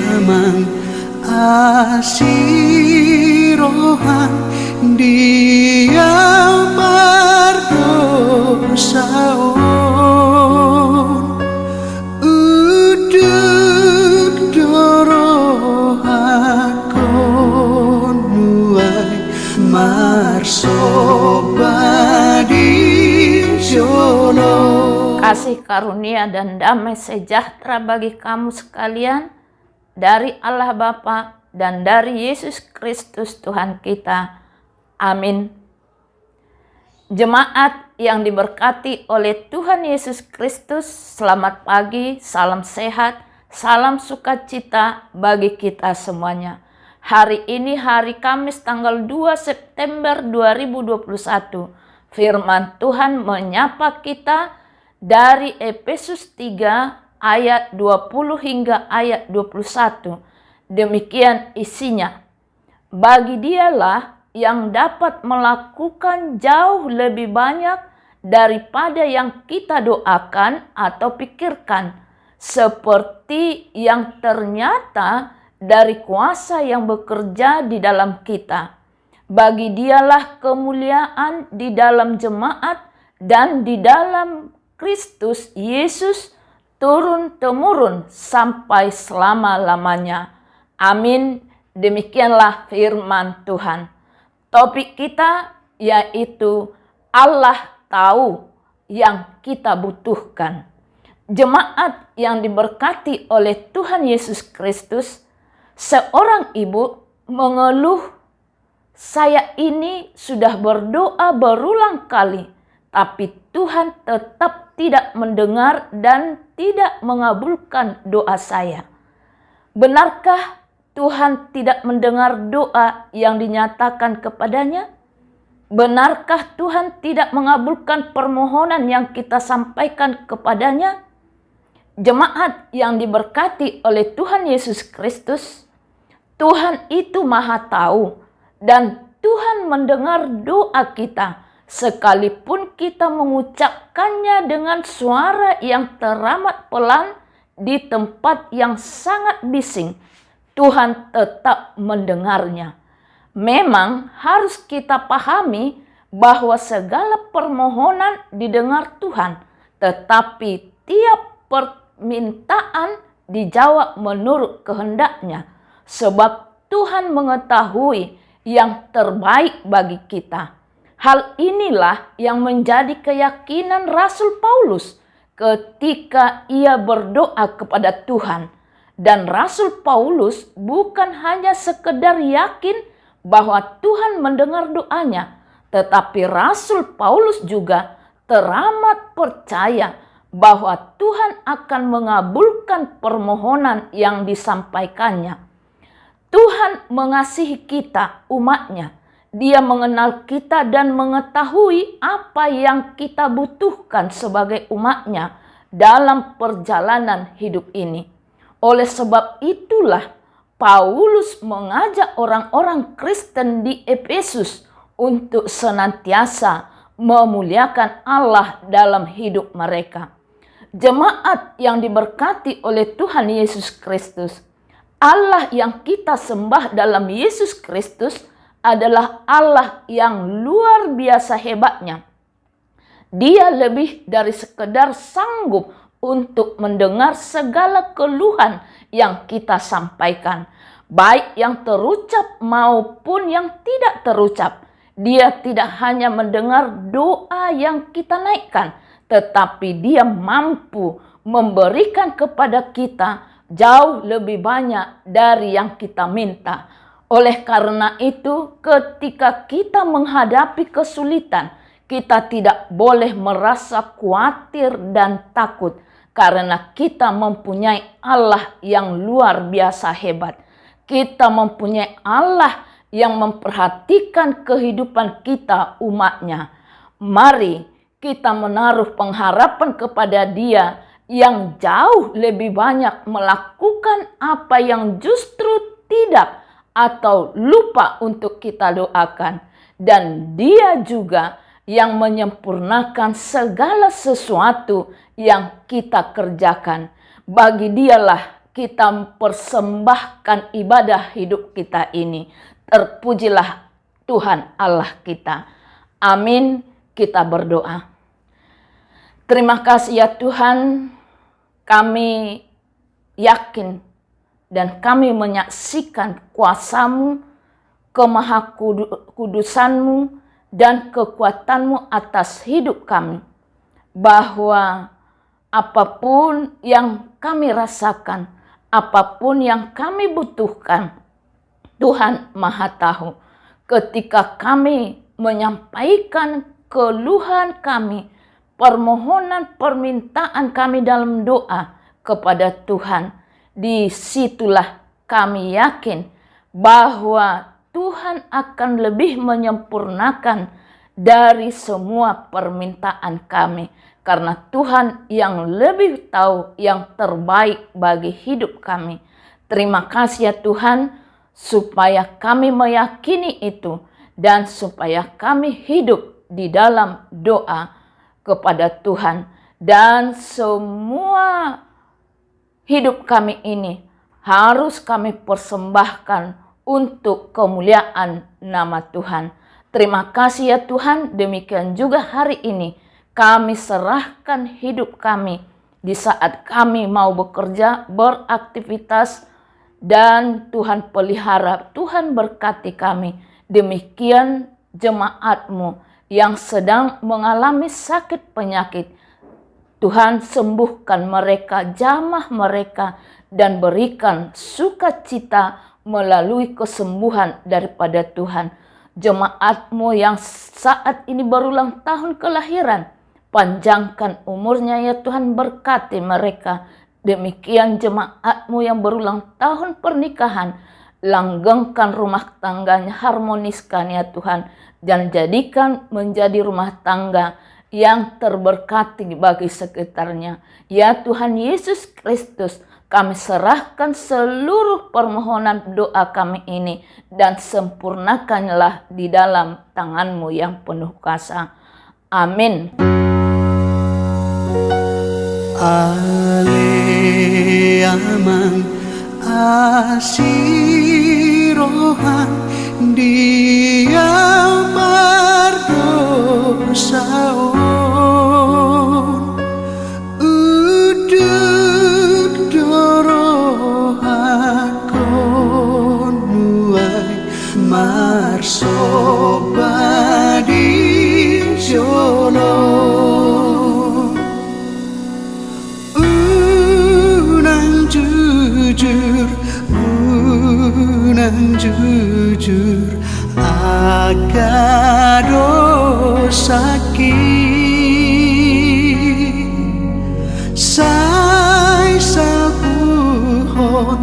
damang asirohan dia berdosaon udut dorohakon nuai marsobadi jolo. Kasih karunia dan damai sejahtera bagi kamu sekalian dari Allah Bapa dan dari Yesus Kristus Tuhan kita. Amin. Jemaat yang diberkati oleh Tuhan Yesus Kristus, selamat pagi, salam sehat, salam sukacita bagi kita semuanya. Hari ini hari Kamis tanggal 2 September 2021. Firman Tuhan menyapa kita dari Efesus 3 ayat 20 hingga ayat 21. Demikian isinya. Bagi dialah yang dapat melakukan jauh lebih banyak daripada yang kita doakan atau pikirkan, seperti yang ternyata dari kuasa yang bekerja di dalam kita. Bagi dialah kemuliaan di dalam jemaat dan di dalam Kristus Yesus turun-temurun sampai selama-lamanya. Amin. Demikianlah firman Tuhan. Topik kita yaitu Allah tahu yang kita butuhkan. Jemaat yang diberkati oleh Tuhan Yesus Kristus, seorang ibu mengeluh, "Saya ini sudah berdoa berulang kali, tapi Tuhan tetap tidak mendengar dan tidak mengabulkan doa saya." Benarkah Tuhan tidak mendengar doa yang dinyatakan kepadanya? Benarkah Tuhan tidak mengabulkan permohonan yang kita sampaikan kepadanya? Jemaat yang diberkati oleh Tuhan Yesus Kristus, Tuhan itu Maha Tahu dan Tuhan mendengar doa kita, sekalipun kita mengucapkannya dengan suara yang teramat pelan di tempat yang sangat bising, Tuhan tetap mendengarnya. Memang harus kita pahami bahwa segala permohonan didengar Tuhan, tetapi tiap permintaan dijawab menurut kehendaknya, sebab Tuhan mengetahui yang terbaik bagi kita. Hal inilah yang menjadi keyakinan Rasul Paulus ketika ia berdoa kepada Tuhan. Dan Rasul Paulus bukan hanya sekedar yakin bahwa Tuhan mendengar doanya, tetapi Rasul Paulus juga teramat percaya bahwa Tuhan akan mengabulkan permohonan yang disampaikannya. Tuhan mengasihi kita, umatnya. Dia mengenal kita dan mengetahui apa yang kita butuhkan sebagai umatnya dalam perjalanan hidup ini. Oleh sebab itulah Paulus mengajak orang-orang Kristen di Efesus untuk senantiasa memuliakan Allah dalam hidup mereka. Jemaat yang diberkati oleh Tuhan Yesus Kristus, Allah yang kita sembah dalam Yesus Kristus adalah Allah yang luar biasa hebatnya. Dia lebih dari sekedar sanggup untuk mendengar segala keluhan yang kita sampaikan, baik yang terucap maupun yang tidak terucap. Dia tidak hanya mendengar doa yang kita naikkan, tetapi dia mampu memberikan kepada kita jauh lebih banyak dari yang kita minta. Oleh karena itu, ketika kita menghadapi kesulitan, kita tidak boleh merasa khawatir dan takut, karena kita mempunyai Allah yang luar biasa hebat. Kita mempunyai Allah yang memperhatikan kehidupan kita, umatnya. Mari kita menaruh pengharapan kepada Dia yang jauh lebih banyak melakukan apa yang justru tidak atau lupa untuk kita doakan. Dan Dia juga yang menyempurnakan segala sesuatu yang kita kerjakan. Bagi Dialah kita persembahkan ibadah hidup kita ini. Terpujilah Tuhan Allah kita. Amin. Kita berdoa. Terima kasih ya Tuhan, kami yakin dan kami menyaksikan kuasa-Mu, kemahakudusan-Mu, dan kekuatan-Mu atas hidup kami. Bahwa apapun yang kami rasakan, apapun yang kami butuhkan, Tuhan Maha Tahu. Ketika kami menyampaikan keluhan kami, permohonan permintaan kami dalam doa kepada Tuhan, disitulah kami yakin bahwa Tuhan akan lebih menyempurnakan dari semua permintaan kami. Karena Tuhan yang lebih tahu yang terbaik bagi hidup kami. Terima kasih ya Tuhan, supaya kami meyakini itu dan supaya kami hidup di dalam doa kepada Tuhan. Dan semua hidup kami ini harus kami persembahkan untuk kemuliaan nama Tuhan. Terima kasih ya Tuhan, demikian juga hari ini kami serahkan hidup kami di saat kami mau bekerja, beraktivitas, dan Tuhan pelihara, Tuhan berkati kami. Demikian jemaat-Mu yang sedang mengalami sakit penyakit, Tuhan sembuhkan mereka, jamah mereka, dan berikan sukacita melalui kesembuhan daripada Tuhan. Jemaat-Mu yang saat ini berulang tahun kelahiran, panjangkan umurnya ya Tuhan, berkati mereka. Demikian jemaat-Mu yang berulang tahun pernikahan, langgengkan rumah tangganya, harmoniskan ya Tuhan, dan jadikan menjadi rumah tangga yang terberkati bagi sekitarnya. Ya Tuhan Yesus Kristus, kami serahkan seluruh permohonan doa kami ini dan sempurnakanlah di dalam tangan-Mu yang penuh kuasa. Amin. Aleaman asirohan dia berdosaon udut dorohakon nuai marsobadi jono jujur agadosaki sai sapuhon